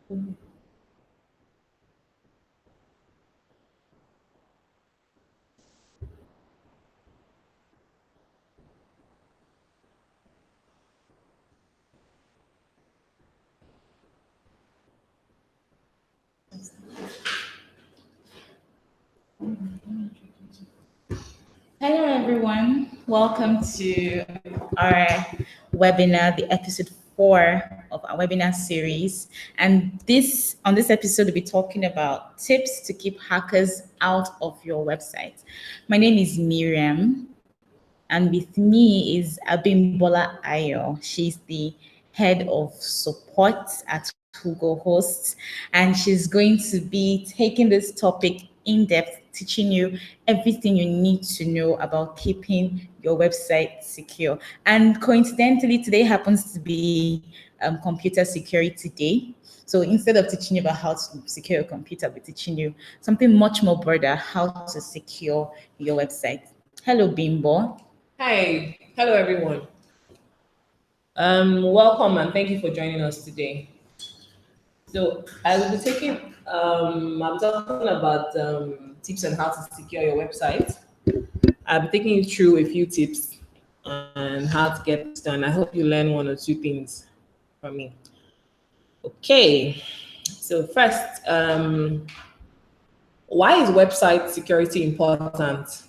Hello, everyone. Welcome to our webinar, the episode 4 of our webinar series. And on this episode, we'll be talking about tips to keep hackers out of your website. My name is Miriam, and with me is Abimbola Ayo. She's the head of support at Whogohost, and she's going to be taking this topic in depth, teaching you everything you need to know about keeping your website secure. And coincidentally, today happens to be Computer Security Day. So instead of teaching you about how to secure your computer, we're teaching you something much more broader, how to secure your website. Hello, Bimbo. Hi, hello everyone. Welcome and thank you for joining us today. So I will be I'm talking about tips on how to secure your website. I'll be taking you through a few tips and how to get this done. I hope you learn one or two things from me. Okay, so first, why is website security important?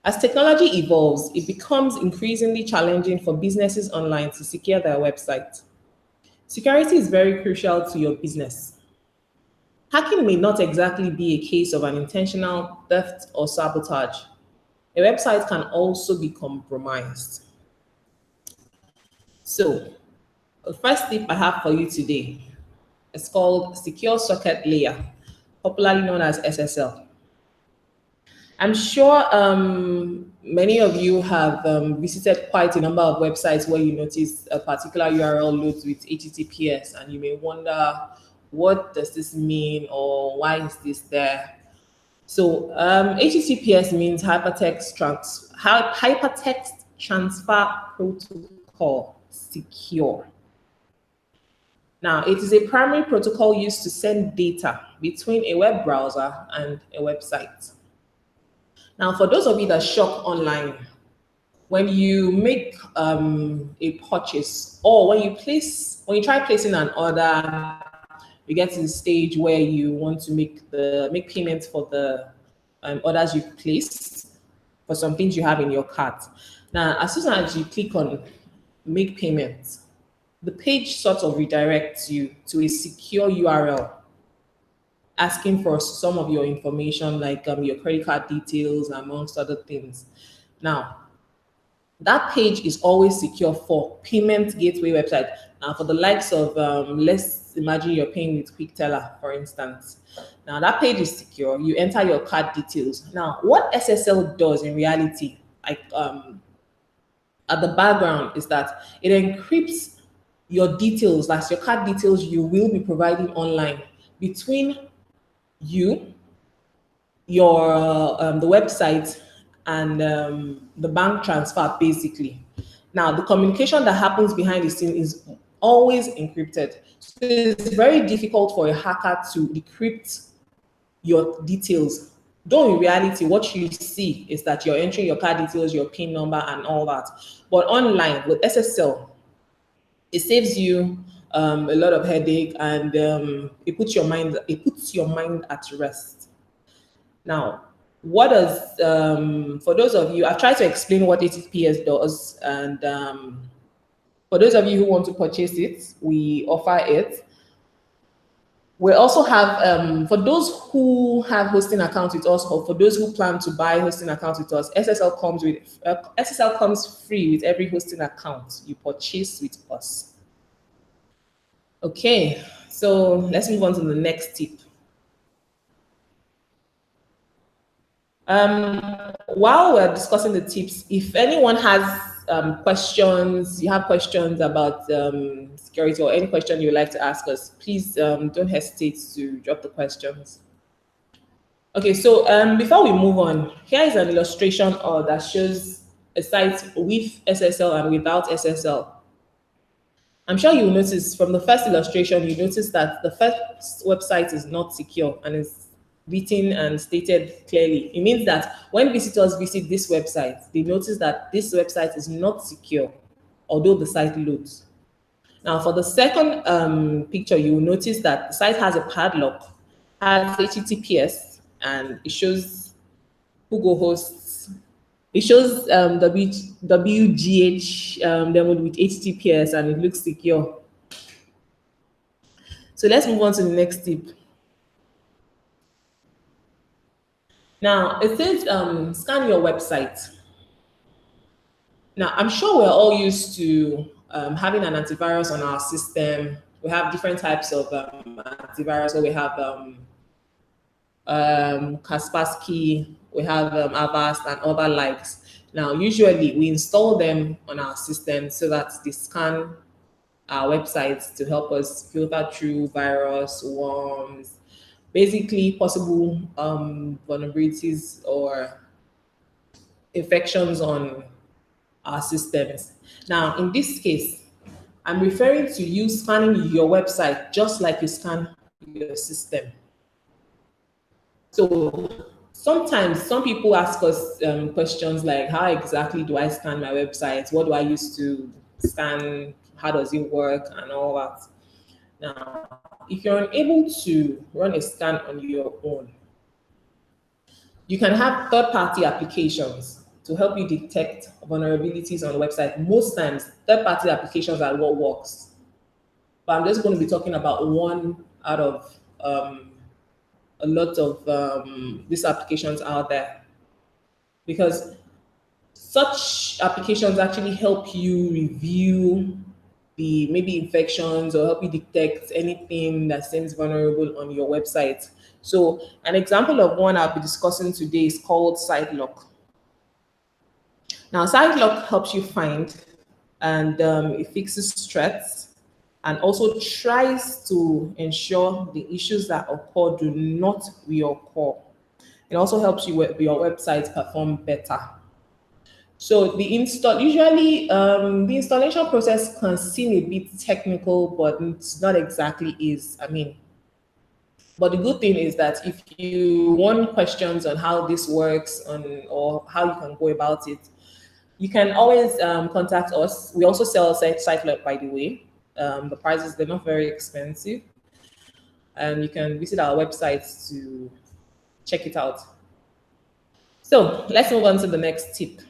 As technology evolves, it becomes increasingly challenging for businesses online to secure their website. Security is very crucial to your business. Hacking may not exactly be a case of an intentional theft or sabotage. A website can also be compromised. So, the first tip I have for you today is called Secure Socket Layer, popularly known as SSL. I'm sure many of you have visited quite a number of websites where you notice a particular URL loads with HTTPS, and you may wonder, what does this mean, or why is this there? So HTTPS means Hypertext Transfer Protocol Secure. Now, it is a primary protocol used to send data between a web browser and a website. Now, for those of you that shop online, when you make a purchase, or when you try placing an order, you get to the stage where you want to make payment for the orders you've placed for some things you have in your cart. Now, as soon as you click on make payment, the page sort of redirects you to a secure URL asking for some of your information, like your credit card details, amongst other things. Now, that page is always secure for payment gateway website. Now, for the likes of, let's imagine you're paying with Quick Teller, for instance. Now, that page is secure. You enter your card details. Now, what SSL does in reality, like at the background, is that it encrypts your details, that's your card details you will be providing online, between you, your the website, and the bank transfer, basically. Now, the communication that happens behind the scene is always encrypted. So it's very difficult for a hacker to decrypt your details. Though in reality, what you see is that you're entering your card details, your PIN number, and all that. But online with SSL, it saves you a lot of headache, and it puts your mind at rest. Now, what does for those of you, I've tried to explain what HTTPS does, and for those of you who want to purchase it, we offer it. We also have, for those who have hosting accounts with us, or for those who plan to buy hosting accounts with us, SSL comes free with every hosting account you purchase with us. Okay, so let's move on to the next tip. While we're discussing the tips, if anyone has questions, you have questions about security, or any question you'd like to ask us, please don't hesitate to drop the questions. Okay, so before we move on, here is an illustration that shows a site with SSL and without SSL. I'm sure you'll notice from the first illustration, you notice that the first website is not secure and is written and stated clearly. It means that when visitors visit this website, they notice that this website is not secure, although the site loads. Now, for the second picture, you will notice that the site has a padlock, has HTTPS, and it shows Whogohost. It shows WGH then with HTTPS, and it looks secure. So let's move on to the next tip. Now, it says scan your website. Now, I'm sure we're all used to having an antivirus on our system. We have different types of antivirus. So we have Kaspersky, we have Avast and other likes. Now, usually we install them on our system so that they scan our websites to help us filter through virus, worms, basically possible vulnerabilities or infections on our systems. Now, in this case, I'm referring to you scanning your website just like you scan your system. So sometimes some people ask us questions like, how exactly do I scan my website? What do I use to scan? How does it work? And all that. Now, if you're unable to run a scan on your own, you can have third-party applications to help you detect vulnerabilities on the website. Most times, third-party applications are what works. But I'm just going to be talking about one out of a lot of these applications out there, because such applications actually help you review the maybe infections or help you detect anything that seems vulnerable on your website. So an example of one I'll be discussing today is called SiteLock. Now, SiteLock helps you find and it fixes threats and also tries to ensure the issues that occur do not reoccur. It also helps your website perform better. So the installation process can seem a bit technical, but it's not exactly is. But the good thing is that if you want questions on how this works or how you can go about it, you can always contact us. We also sell SiteLock, by the way. The prices, they're not very expensive. And you can visit our website to check it out. So let's move on to the next tip.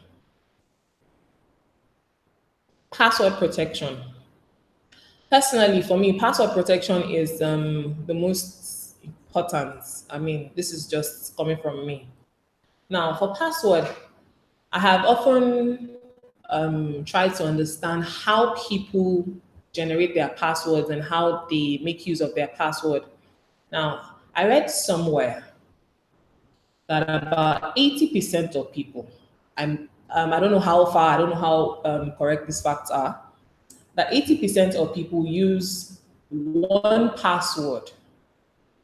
Password protection. Personally, for me, password protection is the most important. This is just coming from me. Now, for password, I have often tried to understand how people generate their passwords and how they make use of their password. Now, I read somewhere that about 80% of people, I don't know how far, I don't know how correct these facts are, that 80% of people use one password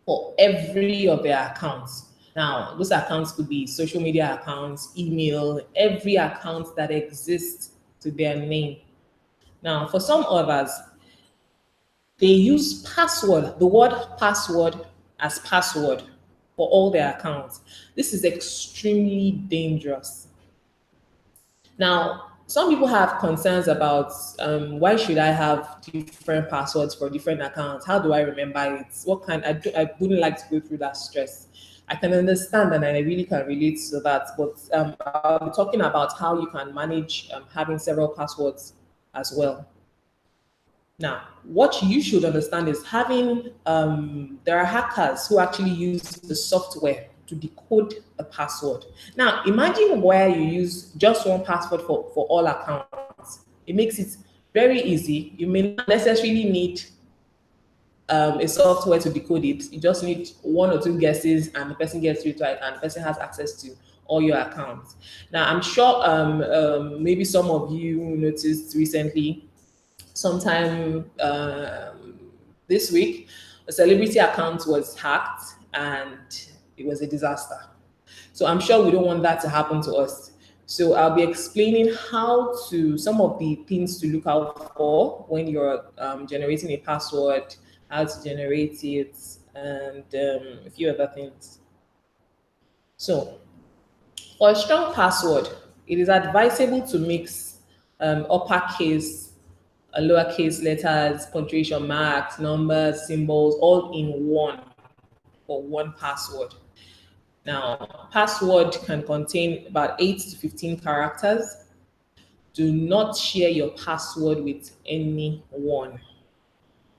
for every of their accounts. Now, those accounts could be social media accounts, email, every account that exists to their name. Now, for some others, they use password, the word password as password for all their accounts. This is extremely dangerous. Now, some people have concerns about why should I have different passwords for different accounts? How do I remember it? I wouldn't like to go through that stress. I can understand and I really can relate to that, but I'll be talking about how you can manage having several passwords as well. Now, what you should understand is there are hackers who actually use the software to decode a password. Now, imagine where you use just one password for all accounts. It makes it very easy. You may not necessarily need a software to decode it. You just need one or two guesses and the person gets through to it and the person has access to all your accounts. Now, I'm sure maybe some of you noticed recently, sometime this week, a celebrity account was hacked and it was a disaster. So I'm sure we don't want that to happen to us. So I'll be explaining how to some of the things to look out for when you're generating a password, how to generate it, and a few other things. So for a strong password, it is advisable to mix uppercase, lowercase letters, punctuation marks, numbers, symbols, all in one for one password. Now, password can contain about 8 to 15 characters. Do not share your password with anyone.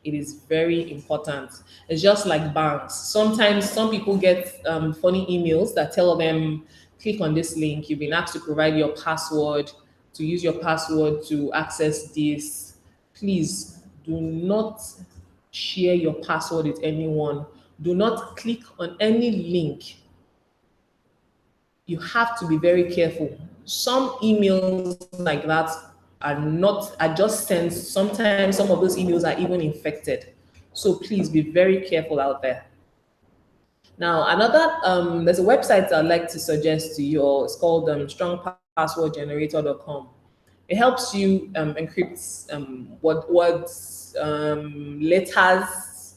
It is very important. It's just like banks. Sometimes some people get funny emails that tell them, click on this link. You've been asked to provide your password, to use your password to access this. Please do not share your password with anyone. Do not click on any link. You have to be very careful. Some emails like that are just sent. Sometimes some of those emails are even infected. So please be very careful out there. Now, there's a website I'd like to suggest to you. It's called strongpasswordgenerator.com. It helps you encrypt words, letters,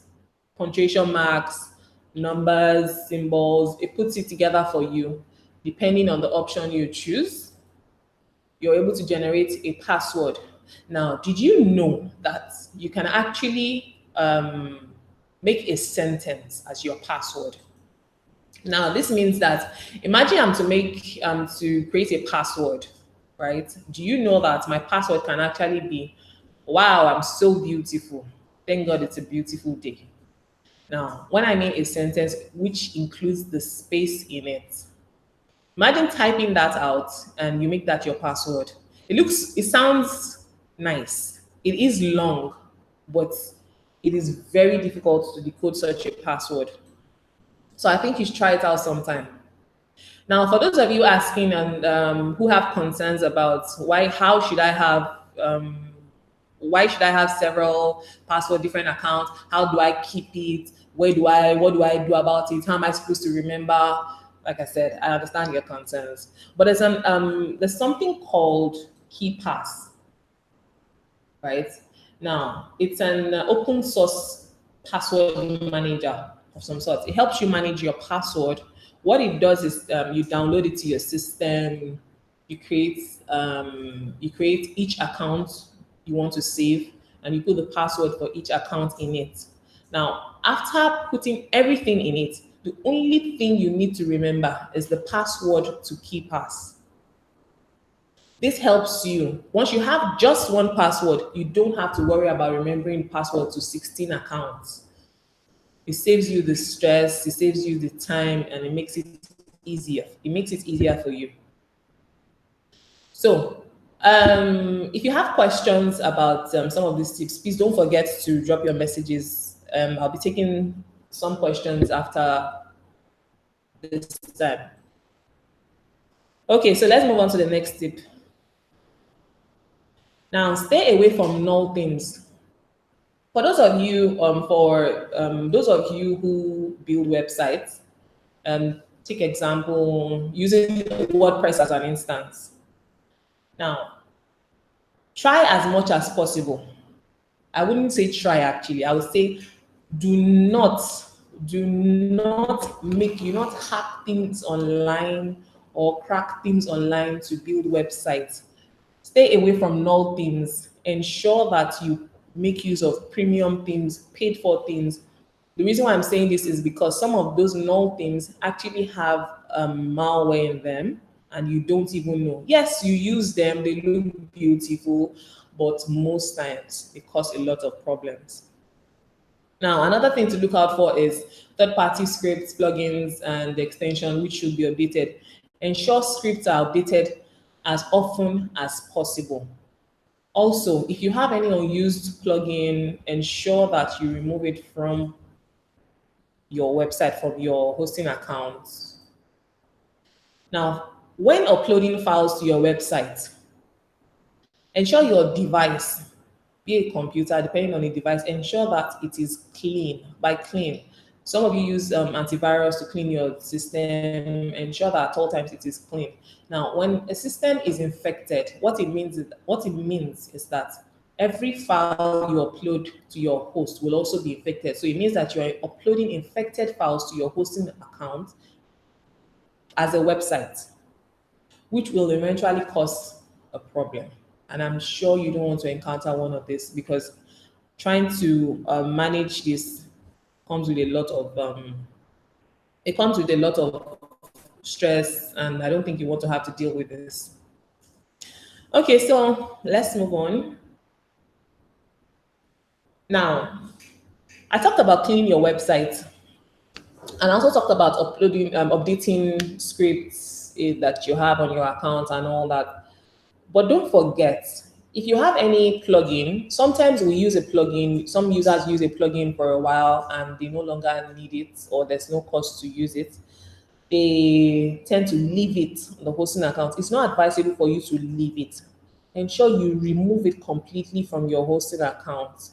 punctuation marks, numbers, symbols. It puts it together for you. Depending on the option you choose, you're able to generate a password. Now, did you know that you can actually make a sentence as your password? Now, this means that imagine I'm to create a password, right? Do you know that my password can actually be, wow, I'm so beautiful. Thank God it's a beautiful day. Now, when I mean a sentence which includes the space in it, imagine typing that out and you make that your password. It sounds nice. It is long, but it is very difficult to decode such a password. So I think you should try it out sometime. Now, for those of you asking and who have concerns about why should I have several password different accounts? How do I keep it? What do I do about it? How am I supposed to remember? Like I said, I understand your concerns, but there's something called KeyPass, right? Now, it's an open source password manager of some sort. It helps you manage your password. What it does is you download it to your system. You create each account you want to save, and you put the password for each account in it. Now, after putting everything in it, the only thing you need to remember is the password to KeyPass. This helps you. Once you have just one password, you don't have to worry about remembering password to 16 accounts. It saves you the stress, it saves you the time, and it makes it easier. It makes it easier for you. So, if you have questions about some of these tips, please don't forget to drop your messages. I'll be taking some questions after this time. Okay, so let's move on to the next tip. Now, stay away from null things. For those of you, those of you who build websites, take example using WordPress as an instance. Now, try as much as possible. I wouldn't say try actually. I would say do not hack things online or crack things online to build websites. Stay away from null themes. Ensure that you make use of premium themes, paid for themes. The reason why I'm saying this is because some of those null themes actually have malware in them and you don't even know. Yes, you use them, they look beautiful, but most times they cause a lot of problems. Now, another thing to look out for is third-party scripts, plugins, and the extension, which should be updated. Ensure scripts are updated as often as possible. Also, if you have any unused plugin, ensure that you remove it from your website, from your hosting account. Now, when uploading files to your website, ensure your device, be a computer, depending on the device, ensure that it is clean. By clean, Some of you use antivirus to clean your system, ensure that at all times it is clean. Now, when a system is infected, what it means is that every file you upload to your host will also be infected. So it means that you are uploading infected files to your hosting account as a website, which will eventually cause a problem. And I'm sure you don't want to encounter one of this, because trying to manage this comes with a lot of it comes with a lot of stress, and I don't think you want to have to deal with this. Okay, so let's move on. Now, I talked about cleaning your website, and I also talked about updating scripts that you have on your account and all that. But don't forget, if you have any plugin, sometimes we use a plugin, some users use a plugin for a while and they no longer need it, or there's no cost to use it. They tend to leave it on the hosting account. It's not advisable for you to leave it. Ensure you remove it completely from your hosting account.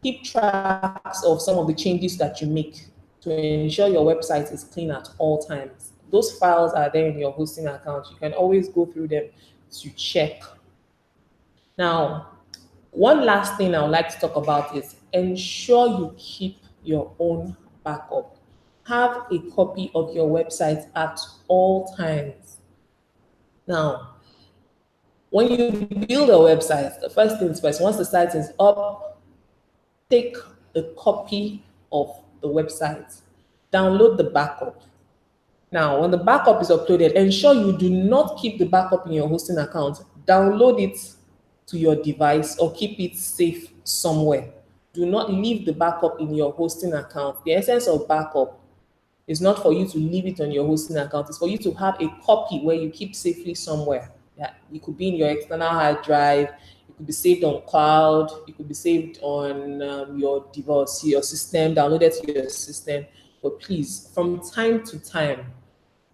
Keep tracks of some of the changes that you make to ensure your website is clean at all times. Those files are there in your hosting account. You can always go through them to check. Now, one last thing I would like to talk about is ensure you keep your own backup. Have a copy of your website at all times. Now, when you build a website, the first things first, once the site is up, take a copy of the website, download the backup. Now, when the backup is uploaded, ensure you do not keep the backup in your hosting account. Download it to your device or keep it safe somewhere. Do not leave the backup in your hosting account. The essence of backup is not for you to leave it on your hosting account. It's for you to have a copy where you keep safely somewhere. Yeah, it could be in your external hard drive. It could be saved on cloud. It could be saved on your device, your system, downloaded to your system. But please, from time to time,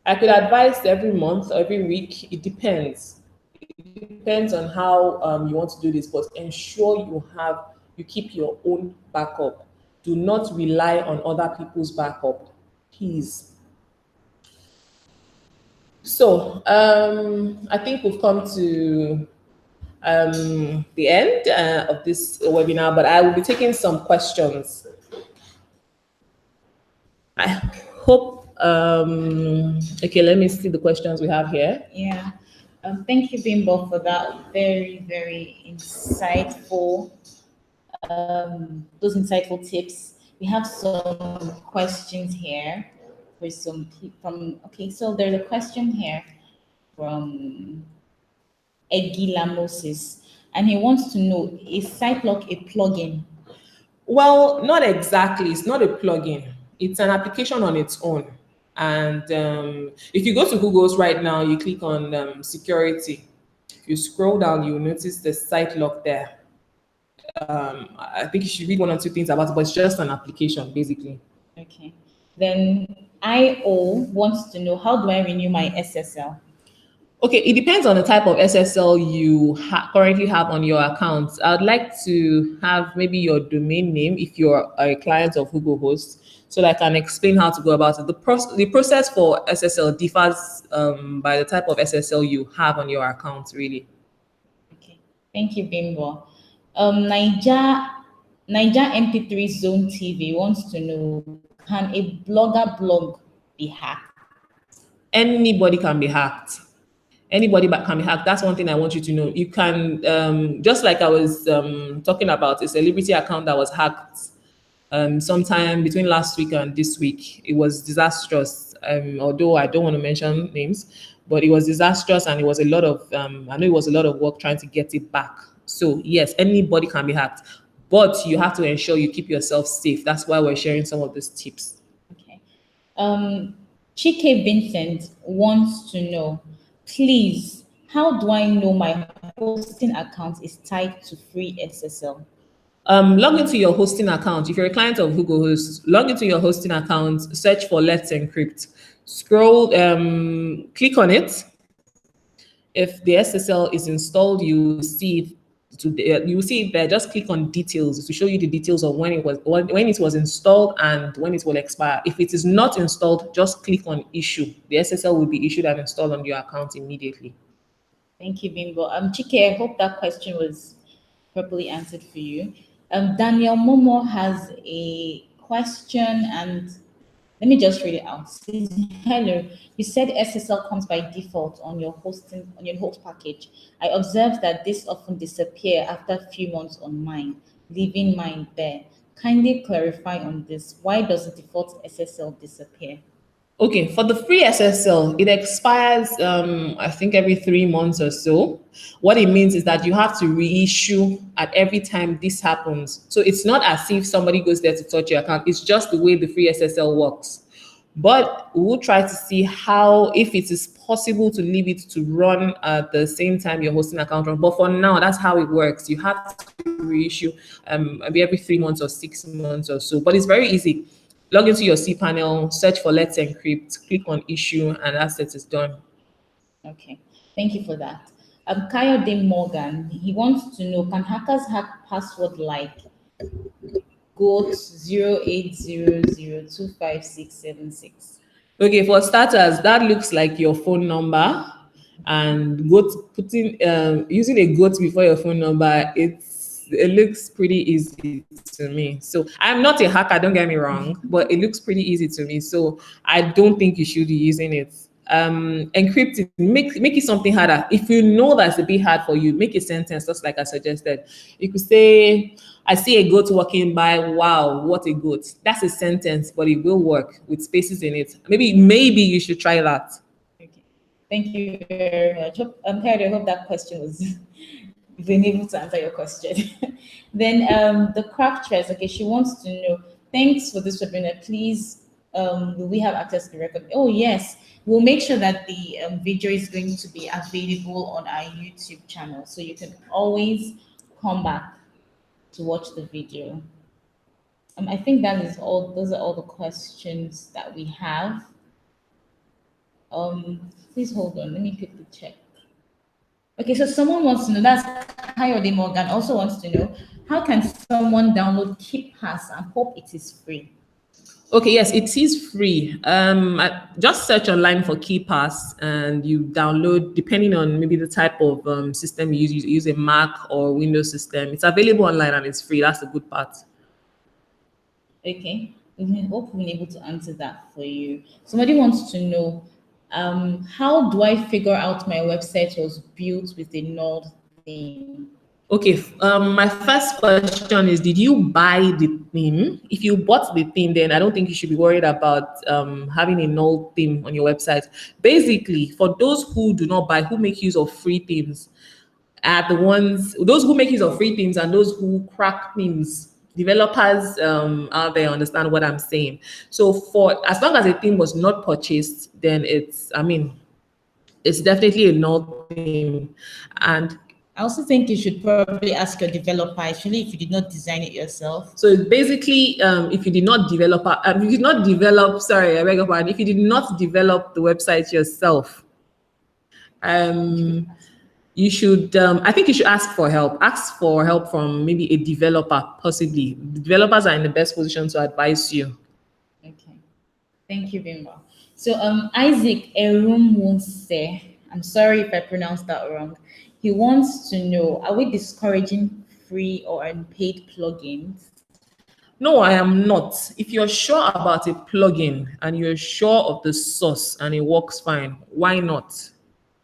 I could advise every month, every week. It depends. It depends on how you want to do this, but ensure you keep your own backup. Do not rely on other people's backup, please. So I think we've come to the end of this webinar, but I will be taking some questions. I hope, okay, let me see the questions we have here. Yeah. Thank you, Bimbo, for that very, very insightful, those insightful tips. We have some questions here okay, so there's a question here from Egila Moses, and he wants to know, is SiteLock a plugin? Well, not exactly. It's not a plugin. It's an application on its own. And if you go to Whogohost right now, you click on security. If you scroll down, you'll notice the site lock there. I think you should read one or two things about it, but it's just an application, basically. Okay. Then IO wants to know, how do I renew my SSL? Okay, it depends on the type of SSL you currently have on your account. I'd like to have maybe your domain name if you're a client of Whogohost, so that I can explain how to go about it. The process for SSL differs by the type of SSL you have on your account, really. Okay, thank you, Bimbo. Niger MP3 Zone TV wants to know, can a blogger blog be hacked? Anybody can be hacked. Anybody can be hacked. That's one thing I want you to know. You can, just like I was talking about a celebrity account that was hacked sometime between last week and this week. It was disastrous. Although I don't want to mention names, but it was disastrous, and it was a lot of I know it was a lot of work trying to get it back. So yes, anybody can be hacked, but you have to ensure you keep yourself safe. That's why we're sharing some of these tips. Okay. Chike Vincent wants to know, please, how do I know my hosting account is tied to free SSL? Log into your hosting account. If you're a client of Whogohost, log into your hosting account, search for Let's Encrypt. Scroll, click on it. If the SSL is installed, you see you will see it there. Just click on details to show you the details of when it was installed and when it will expire. If it is not installed, just click on issue. The SSL will be issued and installed on your account immediately. Thank you, Bimbo. Chike, I hope that question was properly answered for you. Daniel Momo has a question, and let me just read it out. It says, hello, you said SSL comes by default on your host package. I observed that this often disappear after a few months on mine, leaving mine there. Kindly clarify on this. Why does the default SSL disappear? Okay, for the free SSL, it expires, I think, every 3 months or so. What it means is that you have to reissue at every time this happens. So it's not as if somebody goes there to touch your account. It's just the way the free SSL works. But we'll try to see how, if it is possible to leave it to run at the same time your hosting account run. But for now, that's how it works. You have to reissue maybe every 3 months or 6 months or so. But it's very easy. Log into your cPanel, search for Let's Encrypt, click on issue, and that's it, it's done. Okay, thank you for that. Kayode Morgan, he wants to know, can hackers hack password like GOAT 0800256676? Okay, for starters, that looks like your phone number, and using a goat before your phone number, it looks pretty easy to me. So I'm not a hacker, don't get me wrong, but it looks pretty easy to me. So I don't think you should be using it. Encrypt it, make it something harder. If you know that's a bit hard for you, make a sentence just like I suggested. You could say, I see a goat walking by. Wow, what a goat. That's a sentence, but it will work with spaces in it. Maybe you should try that. Okay, thank you very much. Kayode, I hope that question was you've been able to answer your question. Then the craftress, okay, she wants to know, thanks for this webinar. Please, will we have access to the record? Oh, yes. We'll make sure that the video is going to be available on our YouTube channel. So you can always come back to watch the video. I think that is all. Those are all the questions that we have. Please hold on. Let me quickly check. Okay, so someone wants to know, that's Kayode Morgan, also wants to know, how can someone download KeePass and hope it is free? Okay, yes, it is free. Just search online for KeePass and you download, depending on maybe the type of system you use a Mac or Windows system. It's available online and it's free. That's the good part. Okay, we hope we've been able to answer that for you. Somebody wants to know, how do I figure out my website was built with a null theme? Okay, my first question is, did you buy the theme? If you bought the theme, then I don't think you should be worried about having a null theme on your website. Basically, for those who do not buy, who make use of free themes, are those who make use of free themes and those who crack themes. Developers out there understand what I'm saying. So for as long as a theme was not purchased, then it's definitely a null theme. And I also think you should probably ask your developer, actually, if you did not design it yourself. so basically, if you did not develop, sorry, I beg your pardon, if you did not develop the website yourself, you should, I think you should ask for help. Ask for help from maybe a developer, possibly. The developers are in the best position to advise you. Okay, thank you, Bimba. So Isaac Erumwonse, I'm sorry if I pronounced that wrong. He wants to know, are we discouraging free or unpaid plugins? No, I am not. If you're sure about a plugin and you're sure of the source and it works fine, why not?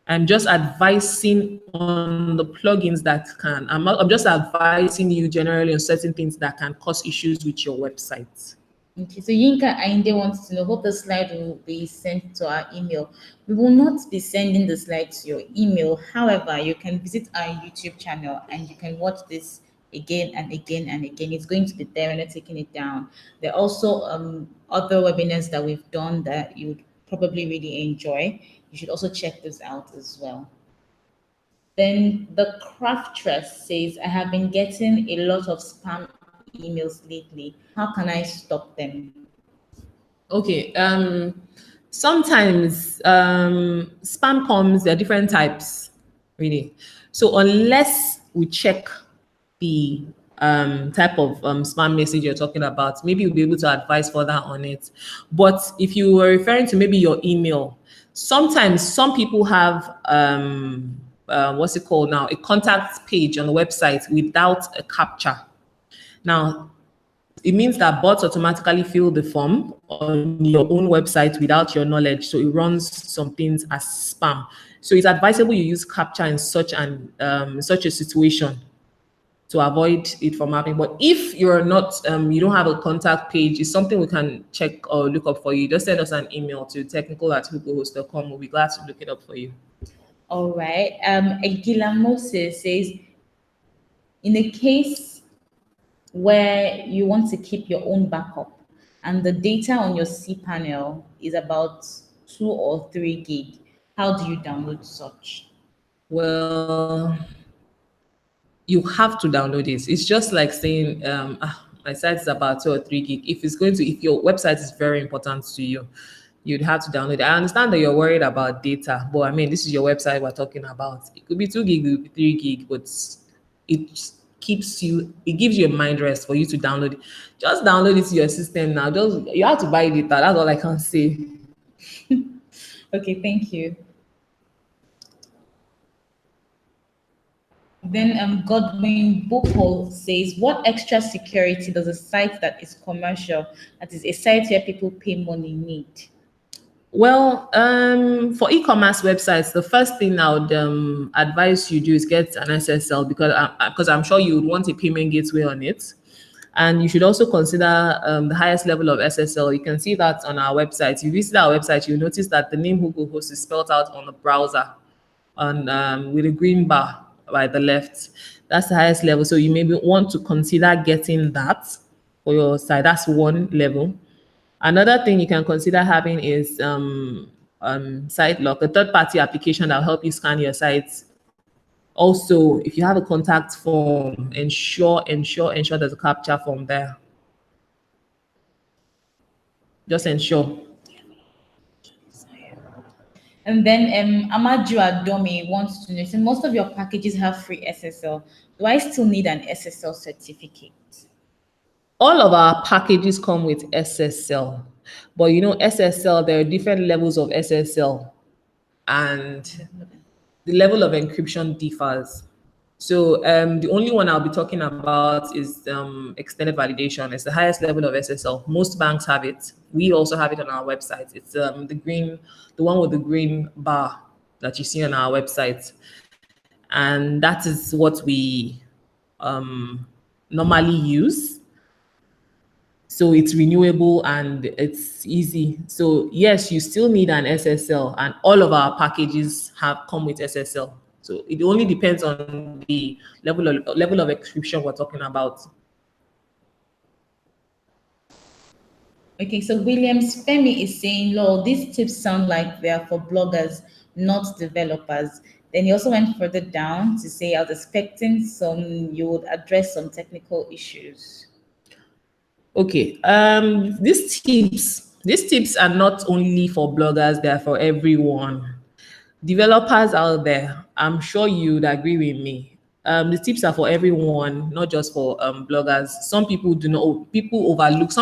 I'm just advising on the plugins that can. I'm just advising you generally on certain things that can cause issues with your website. Okay, so Yinka Ainde wants to know, hope the slide will be sent to our email. We will not be sending the slide to your email. However, you can visit our YouTube channel and you can watch this again and again and again. It's going to be there. We're not taking it down. There are also other webinars that we've done that you would probably really enjoy. You should also check this out as well. Then the craftress says, I have been getting a lot of spam emails lately. How can I stop them? Okay. Sometimes spam comes, there are different types, really. So unless we check the type of spam message you're talking about. Maybe you'll be able to advise further on it. But if you were referring to maybe your email, sometimes some people have what's it called now? A contact page on the website without a captcha. Now, it means that bots automatically fill the form on your own website without your knowledge. So it runs some things as spam. So it's advisable you use captcha in such a situation to avoid it from happening. But if you're not, you don't have a contact page, it's something we can check or look up for you. Just send us an email to technical@whogohost.com. We'll be glad to look it up for you. All right. Egila Moses says, in a case where you want to keep your own backup and the data on your cPanel is about 2 or 3 gig, how do you download such? Well, you have to download it. It's just like saying, my site is about 2 or 3 gig. If your website is very important to you, you'd have to download it. I understand that you're worried about data, but I mean, this is your website we're talking about. It could be 2 gig, it could be 3 gig, but it gives you a mind rest for you to download it. Just download it to your system now. You have to buy data. That's all I can say. Okay, thank you. Then Godwin Boko says, what extra security does a site that is commercial, that is a site where people pay money, need? Well, for e-commerce websites, the first thing I would advise you do is get an SSL because I'm sure you would want a payment gateway on it. And you should also consider the highest level of SSL. You can see that on our website. If you visit our website, you'll notice that the name Whogohost is spelled out on the browser with a green bar by the left. That's the highest level. So you maybe want to consider getting that for your site. That's one level. Another thing you can consider having is SiteLock, a third-party application that will help you scan your sites. Also, if you have a contact form, ensure there's a captcha form there. Just ensure. And then Amaju Adomi wants to know, so most of your packages have free SSL. Do I still need an SSL certificate? All of our packages come with SSL, but SSL, there are different levels of SSL, and the level of encryption differs. So the only one I'll be talking about is extended validation. It's the highest level of SSL. Most banks have it. We also have it on our website. It's the one with the green bar that you see on our website, and that is what we normally use. So it's renewable and it's easy. So yes, you still need an SSL, and all of our packages come with SSL. So it only depends on the level of encryption we're talking about. Okay, so Williams Femi is saying, Lord, these tips sound like they are for bloggers, not developers. Then he also went further down to say, I was expecting you would address some technical issues. Okay, these tips are not only for bloggers, they're for everyone. Developers out there, I'm sure you'd agree with me. The tips are for everyone, not just for bloggers. Some people overlook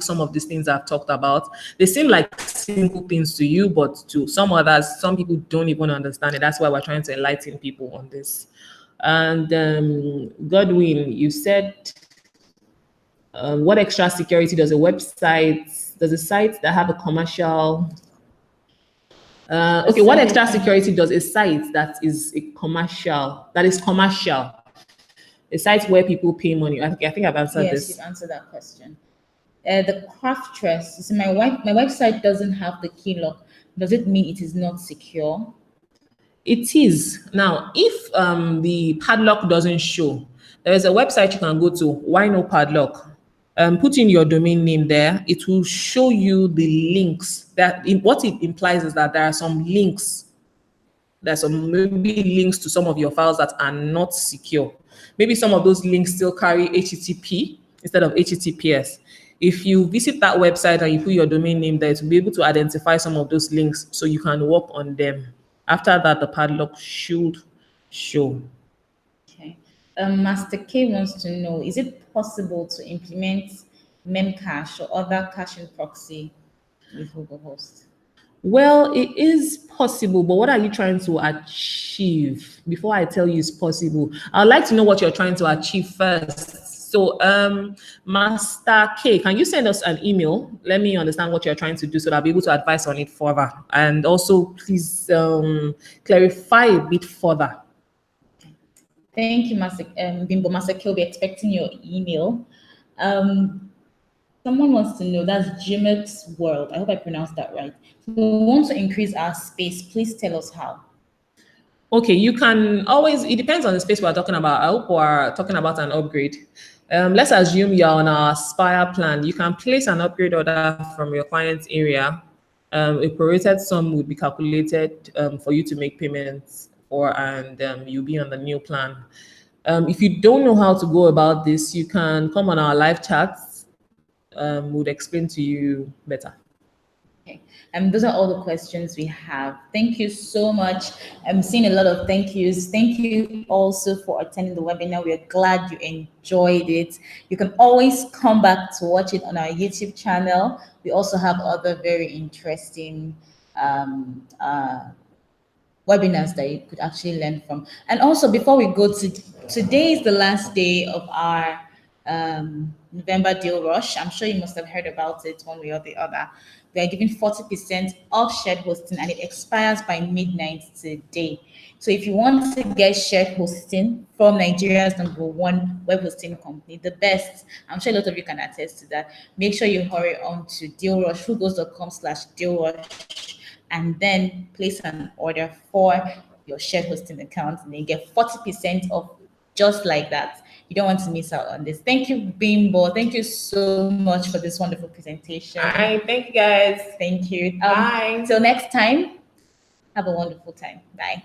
some of these things I've talked about. They seem like simple things to you, but to some others, some people don't even understand it. That's why we're trying to enlighten people on this. And Godwin, you said, what extra security does a site that have a commercial what extra security does a site that is commercial, a site where people pay money? I think I've answered this. Yes, you've answered that question. The craftress, so my website doesn't have the key lock. Does it mean it is not secure? It is. Now, if the padlock doesn't show, there is a website you can go to, Why No Padlock. Put in your domain name there. It will show you the links. What it implies is that there are some links. There's some maybe links to some of your files that are not secure. Maybe some of those links still carry HTTP instead of HTTPS. If you visit that website and you put your domain name there, to be able to identify some of those links so you can work on them. After that, the padlock should show. Okay. Master K wants to know, is it possible to implement Memcache or other caching proxy with Whogohost? Well, it is possible, but what are you trying to achieve? Before I tell you it's possible, I'd like to know what you're trying to achieve first. So, Master K, can you send us an email? Let me understand what you're trying to do so that I'll be able to advise on it further. And also, please clarify a bit further. Thank you, Master Bimbo. Master K will be expecting your email. Someone wants to know, that's Jimmex World. I hope I pronounced that right. So we want to increase our space. Please tell us how. Okay, you can always, it depends on the space we're talking about. I hope we're talking about an upgrade. Let's assume you're on our Spire plan. You can place an upgrade order from your client's area. A prorated sum would be calculated for you to make payments for, and you'll be on the new plan. If you don't know how to go about this, you can come on our live chats. We'll explain to you better. Okay. Those are all the questions we have. Thank you so much. I'm seeing a lot of thank yous. Thank you also for attending the webinar. We're glad you enjoyed it. You can always come back to watch it on our YouTube channel. We also have other very interesting webinars that you could actually learn from. And also, before we go to today is the last day of our November deal rush. I'm sure you must have heard about it one way or the other. We are giving 40% off shared hosting, and it expires by midnight today. So if you want to get shared hosting from Nigeria's #1 web hosting company, the best, I'm sure a lot of you can attest to that, make sure you hurry on to DealRush, whogohost.com/DealRush, and then place an order for your shared hosting account, and you get 40% off just like that. You don't want to miss out on this. Thank you, Bimbo. Thank you so much for this wonderful presentation. All right, thank you guys. Thank you. Bye. Till next time, have a wonderful time. Bye.